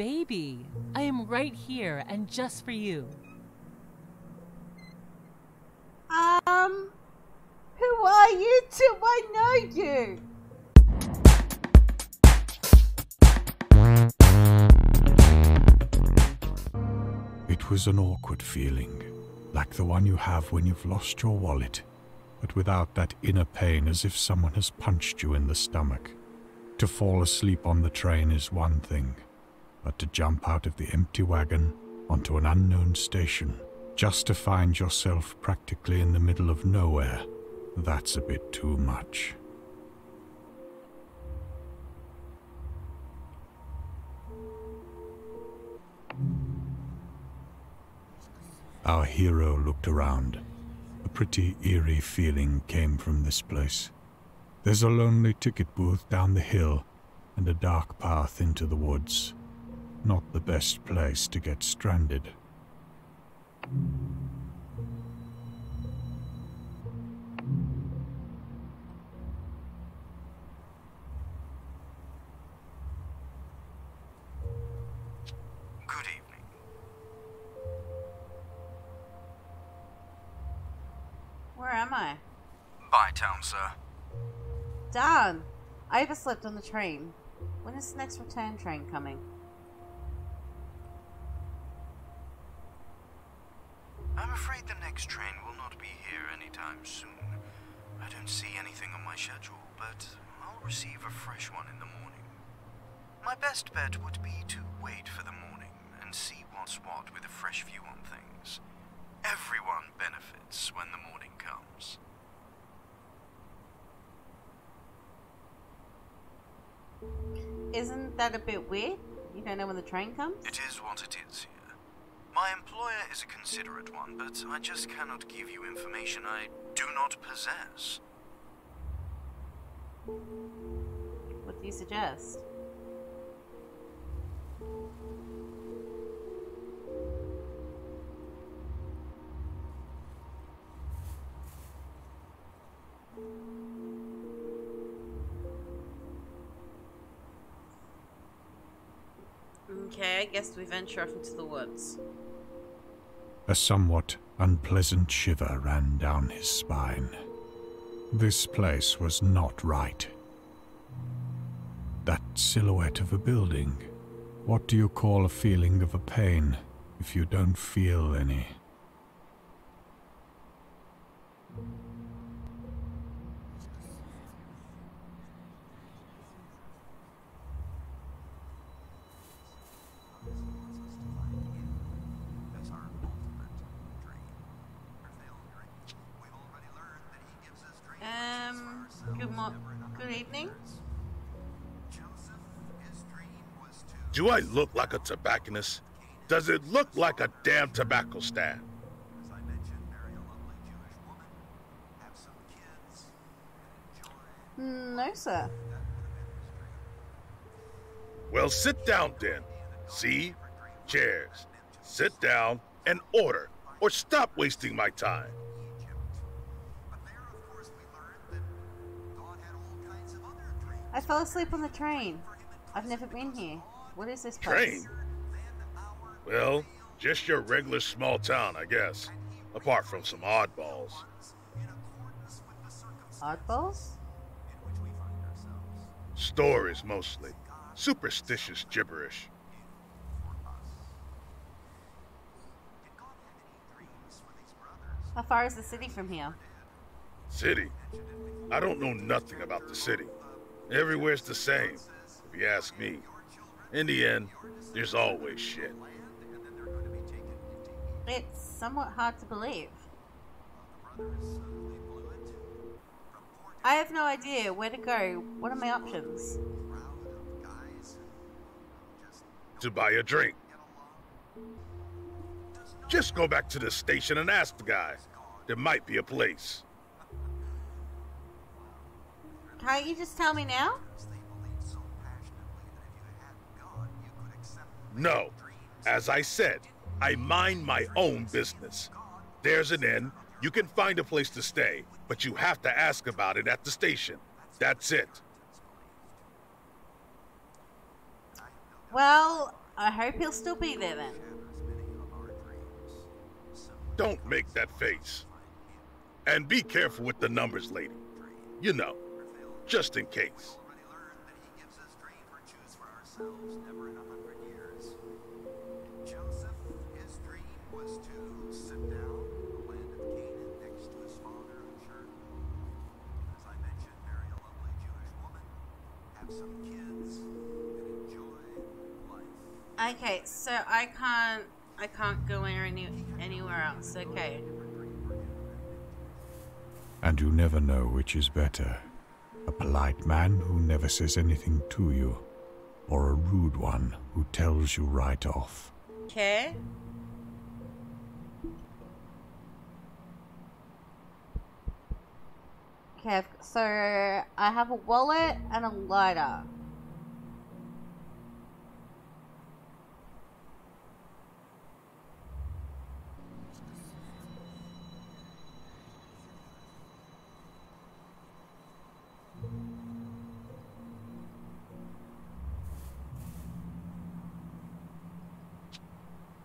baby. I am right here and just for you. Who are you? Do I know you? It was an awkward feeling, like the one you have when you've lost your wallet, but without that inner pain as if someone has punched you in the stomach. To fall asleep on the train is one thing, but to jump out of the empty wagon onto an unknown station, just to find yourself practically in the middle of nowhere, that's a bit too much. Our hero looked around. A pretty eerie feeling came from this place. There's a lonely ticket booth down the hill and a dark path into the woods. Not the best place to get stranded. Good evening. Where am I? By town, sir. Darn! I overslept on the train. When is the next return train coming? I'm afraid the next train will not be here anytime soon. I don't see anything on my schedule, but I'll receive a fresh one in the morning. My best bet would be to wait for the morning and see what's what with a fresh view on things. Everyone benefits when the morning comes. Isn't that a bit weird? You don't know when the train comes? It is what it is here. My employer is a considerate one, but I just cannot give you information I do not possess. What do you suggest? Okay, I guess we venture off into the woods. A somewhat unpleasant shiver ran down his spine. This place was not right. That silhouette of a building. What do you call a feeling of a pain if you don't feel any? Good evening. Do I look like a tobacconist? Does it look like a damn tobacco stand? No, sir. Well, sit down then. See? Chairs. Sit down and order, or stop wasting my time. I fell asleep on the train. I've never been here. What is this place? Train? Well, just your regular small town, I guess. Apart from some oddballs. Oddballs? Stories, mostly. Superstitious gibberish. How far is the city from here? City? I don't know nothing about the city. Everywhere's the same, if you ask me. In the end, there's always shit. It's somewhat hard to believe. I have no idea where to go. What are my options? To buy a drink. Just go back to the station and ask the guy. There might be a place. Can't you just tell me now? No. As I said, I mind my own business. There's an inn. You can find a place to stay, but you have to ask about it at the station. That's it. Well, I hope he'll still be there then. Don't make that face. And be careful with the numbers, lady. You know, just in case. Okay, so I can't go anywhere else. Okay. And you never know which is better. A polite man who never says anything to you, or a rude one who tells you right off. Okay. Okay, so I have a wallet and a lighter.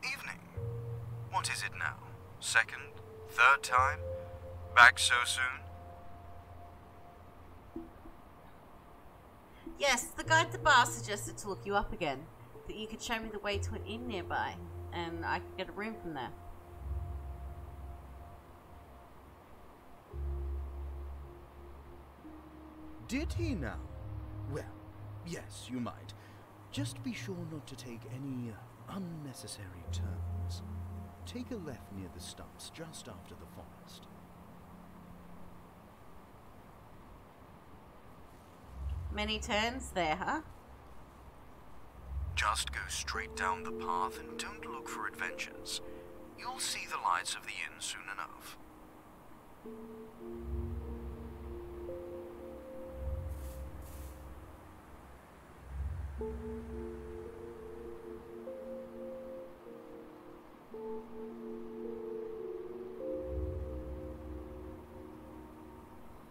Evening. What is it now? Second? Third time? Back so soon? Yes, the guy at the bar suggested to look you up again. That you could show me the way to an inn nearby, and I could get a room from there. Did he now? Well, yes, you might. Just be sure not to take any unnecessary turns. Take a left near the stumps just after the forest. Many turns there, huh? Just go straight down the path and don't look for adventures. You'll see the lights of the inn soon enough.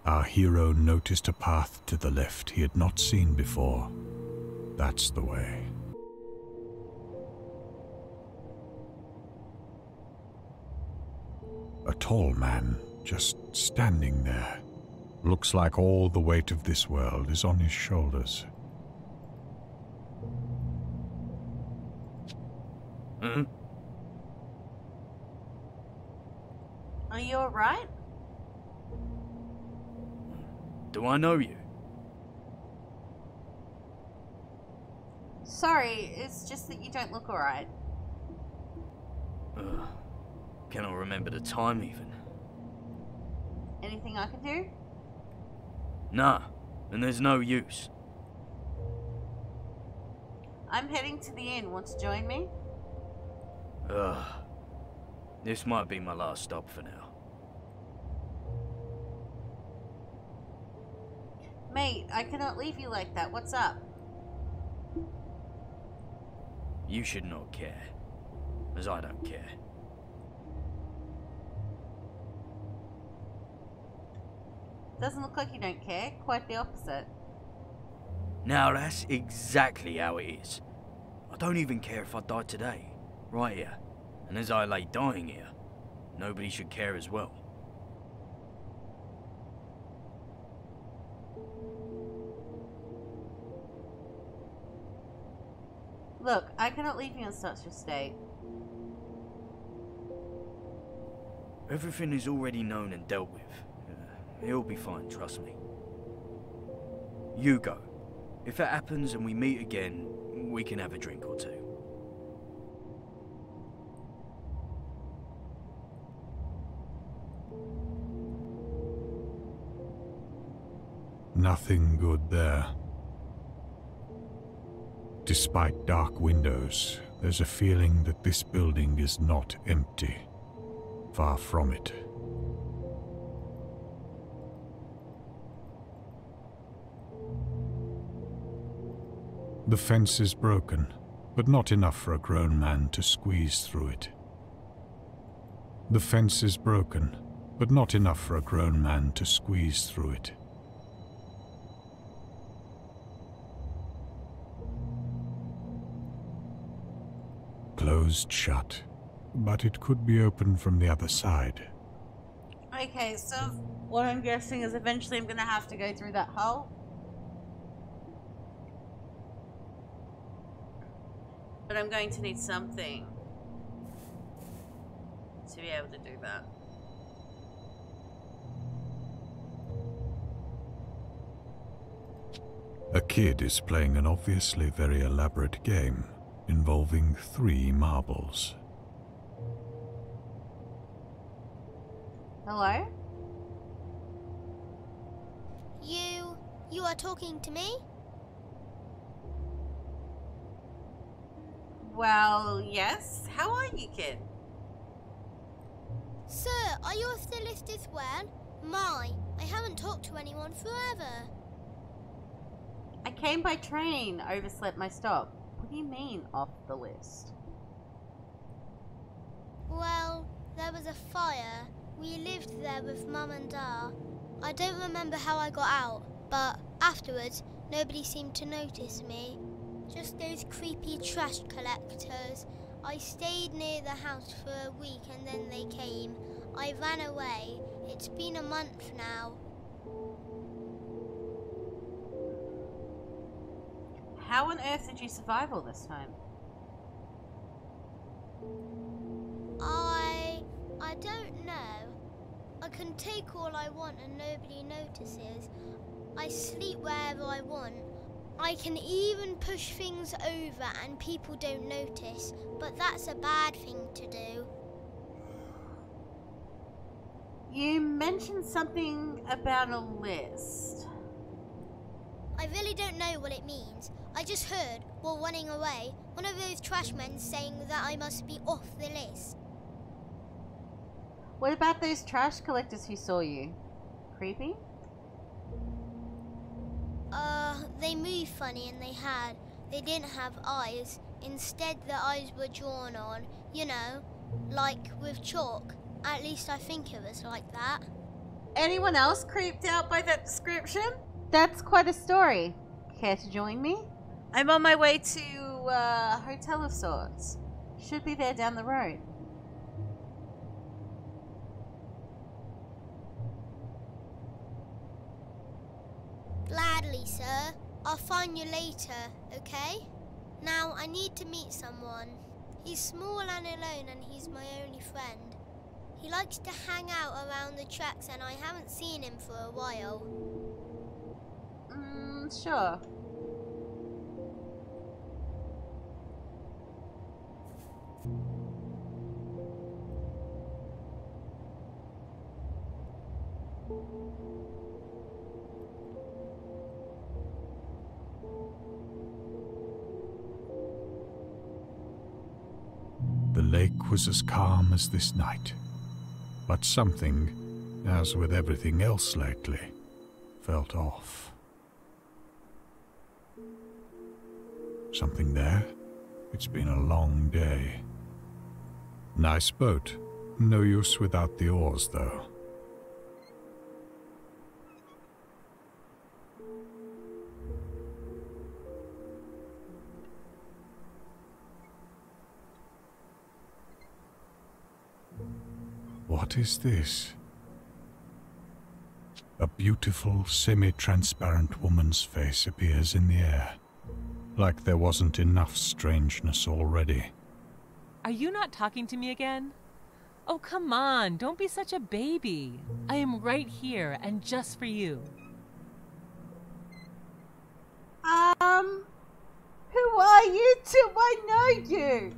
Our hero noticed a path to the left he had not seen before. That's the way. A tall man, just standing there. Looks like all the weight of this world is on his shoulders. Are you alright? Do I know you? Sorry, it's just that you don't look alright. Cannot remember the time even. Anything I can do? Nah, and there's no use. I'm heading to the inn. Want to join me? This might be my last stop for now. Mate, I cannot leave you like that. What's up? You should not care, as I don't care. Doesn't look like you don't care. Quite the opposite. Now that's exactly how it is. I don't even care if I die today, right here. And as I lay dying here, nobody should care as well. Look, I cannot leave you in such a state. Everything is already known and dealt with. He'll be fine, trust me. You go. If it happens and we meet again, we can have a drink or two. Nothing good there. Despite dark windows, there's a feeling that this building is not empty. Far from it. The fence is broken, but not enough for a grown man to squeeze through it. The fence is broken, but not enough for a grown man to squeeze through it. closed shut, but it could be opened from the other side. Okay, so what I'm guessing is eventually I'm gonna have to go through that hole. But I'm going to need something to be able to do that. A kid is playing an obviously very elaborate game involving 3 marbles. Hello? You are talking to me? Well, yes. How are you, kid? Sir, are you off the list as well? My, I haven't talked to anyone forever. I came by train, overslept my stop. What do you mean, off the list? Well, there was a fire. We lived there with Mum and Dad. I don't remember how I got out, but afterwards, nobody seemed to notice me. Just those creepy trash collectors. I stayed near the house for a week and then they came. I ran away. It's been a month now. How on earth did you survive all this time? I don't know. I can take all I want and nobody notices. I sleep wherever I want. I can even push things over and people don't notice, but that's a bad thing to do. You mentioned something about a list. I really don't know what it means. I just heard, while running away, one of those trash men saying that I must be off the list. What about those trash collectors who saw you? Creepy? They moved funny and they didn't have eyes. Instead, the eyes were drawn on, you know, like with chalk. At least I think it was like that. Anyone else creeped out by that description? That's quite a story. Care to join me? I'm on my way to a hotel of sorts. Should be there down the road. Gladly, sir. I'll find you later, okay? Now, I need to meet someone. He's small and alone and he's my only friend. He likes to hang out around the tracks and I haven't seen him for a while. Sure. The lake was as calm as this night, but something, as with everything else lately, felt off. Something there? It's been a long day. Nice boat. No use without the oars, though. What is this? A beautiful, semi-transparent woman's face appears in the air, like there wasn't enough strangeness already. Are you not talking to me again? Oh, come on, don't be such a baby. I am right here and just for you. Who are you? Do I know you?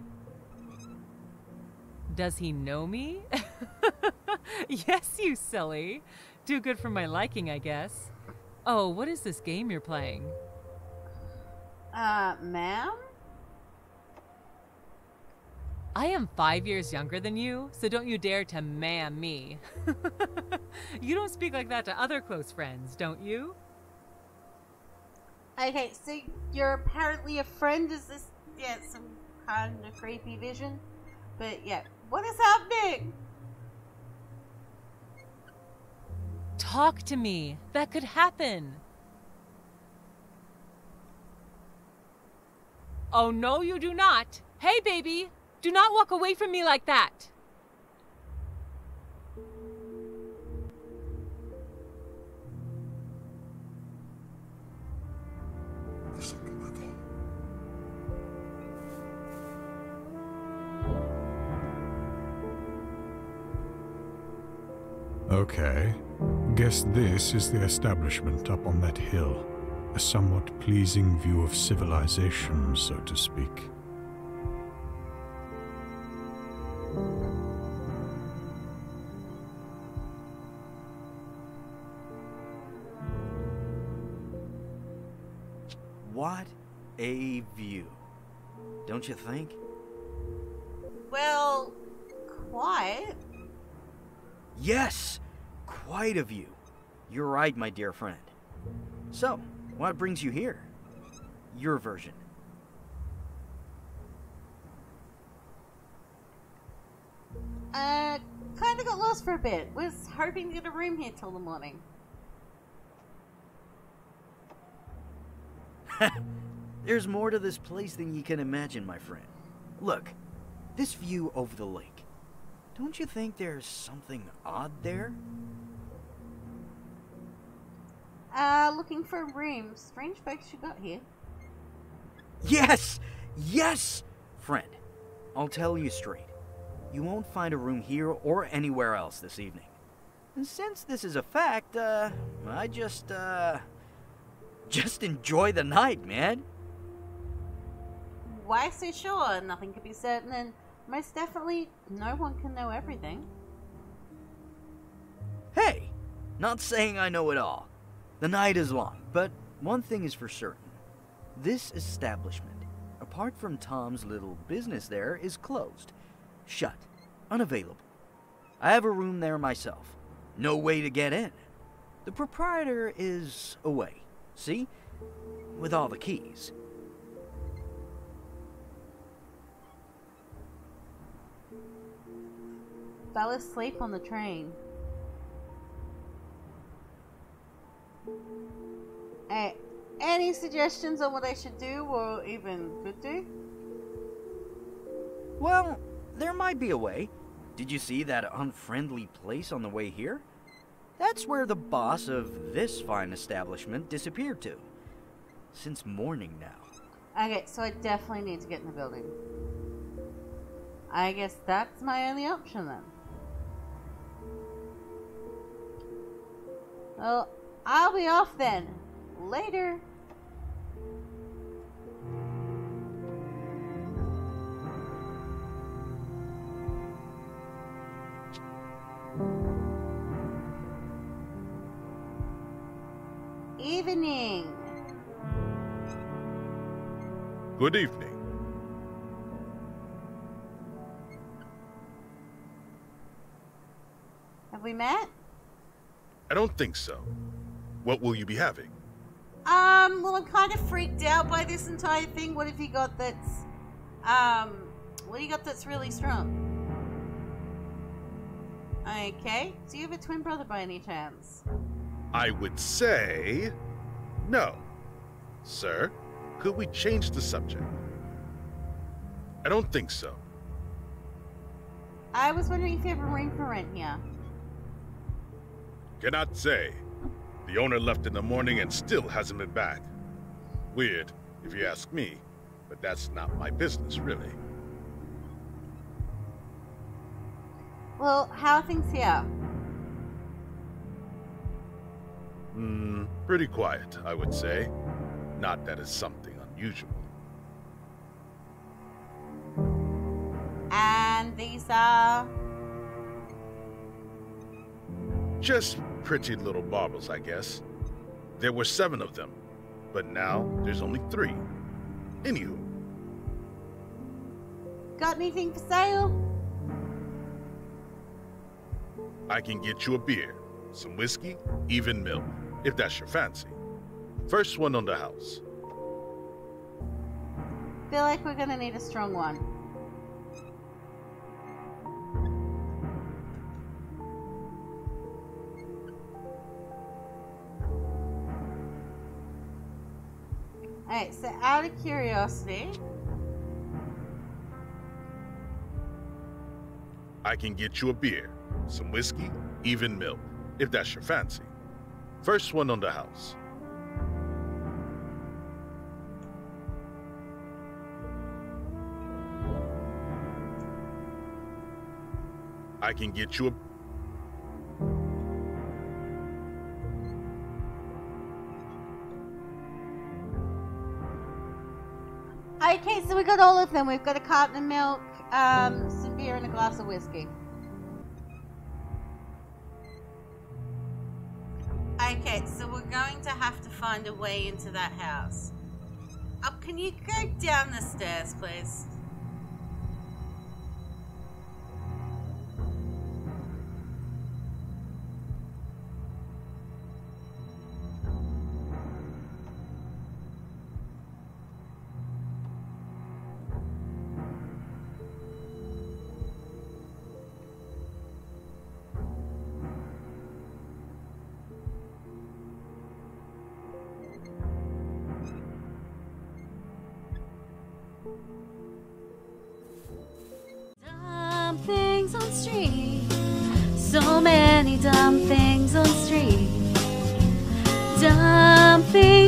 Does he know me? Yes, you silly. Too good for my liking, I guess. Oh, what is this game you're playing? Ma'am? I am 5 years younger than you, so don't you dare to ma'am me. You don't speak like that to other close friends, don't you? Okay, so you're apparently a friend. Is this, some kind of creepy vision? But yeah, what is happening? Talk to me. That could happen. Oh, no, you do not. Hey, baby. Do not walk away from me like that! Okay. Guess this is the establishment up on that hill. A somewhat pleasing view of civilization, so to speak. What a view. Don't you think? Well, quite. Yes! Quite a view. You're right, my dear friend. So, what brings you here? Your version. Kinda got lost for a bit. Was hoping to get a room here till the morning. There's more to this place than you can imagine, my friend. Look, this view over the lake. Don't you think there's something odd there? Looking for a room. Strange folks you got here. Yes! Yes! Friend, I'll tell you straight. You won't find a room here or anywhere else this evening. And since this is a fact, I just enjoy the night, man. Why so sure? Nothing could be certain, and most definitely, no one can know everything. Hey, not saying I know it all. The night is long, but one thing is for certain. This establishment, apart from Tom's little business there, is closed. Shut. Unavailable. I have a room there myself. No way to get in. The proprietor is away. See? With all the keys. Fell asleep on the train. Any suggestions on what I should do or even could do? Well, there might be a way. Did you see that unfriendly place on the way here? That's where the boss of this fine establishment disappeared to. Since morning now. Okay, so I definitely need to get in the building. I guess that's my only option then. Well, I'll be off then. Later. Evening. Good evening. Have we met? I don't think so. What will you be having? Well, I'm kind of freaked out by this entire thing. What have you got that's, what do you got that's really strong? Okay. Do you have a twin brother by any chance? I would say no. Sir, could we change the subject? I don't think so. I was wondering if you have a room for rent here. Cannot say. The owner left in the morning and still hasn't been back. Weird, if you ask me, but that's not my business, really. Well, how are things here? Pretty quiet, I would say. Not that it's something unusual. And these are... Just pretty little baubles, I guess. There were 7 of them, but now there's only 3. Anywho. Got anything for sale? I can get you a beer, some whiskey, even milk, if that's your fancy. First one on the house. Feel like we're gonna need a strong one. Alright, so out of curiosity, I can get you a beer, some whiskey, even milk, if that's your fancy. First one on the house. I can get you a... Okay, so we got all of them. We've got a carton of milk, some beer, and a glass of whiskey. Okay, so we're going to have to find a way into that house. Oh, can you go down the stairs, please? Dumb things on street. So many dumb things on street. Dumb things.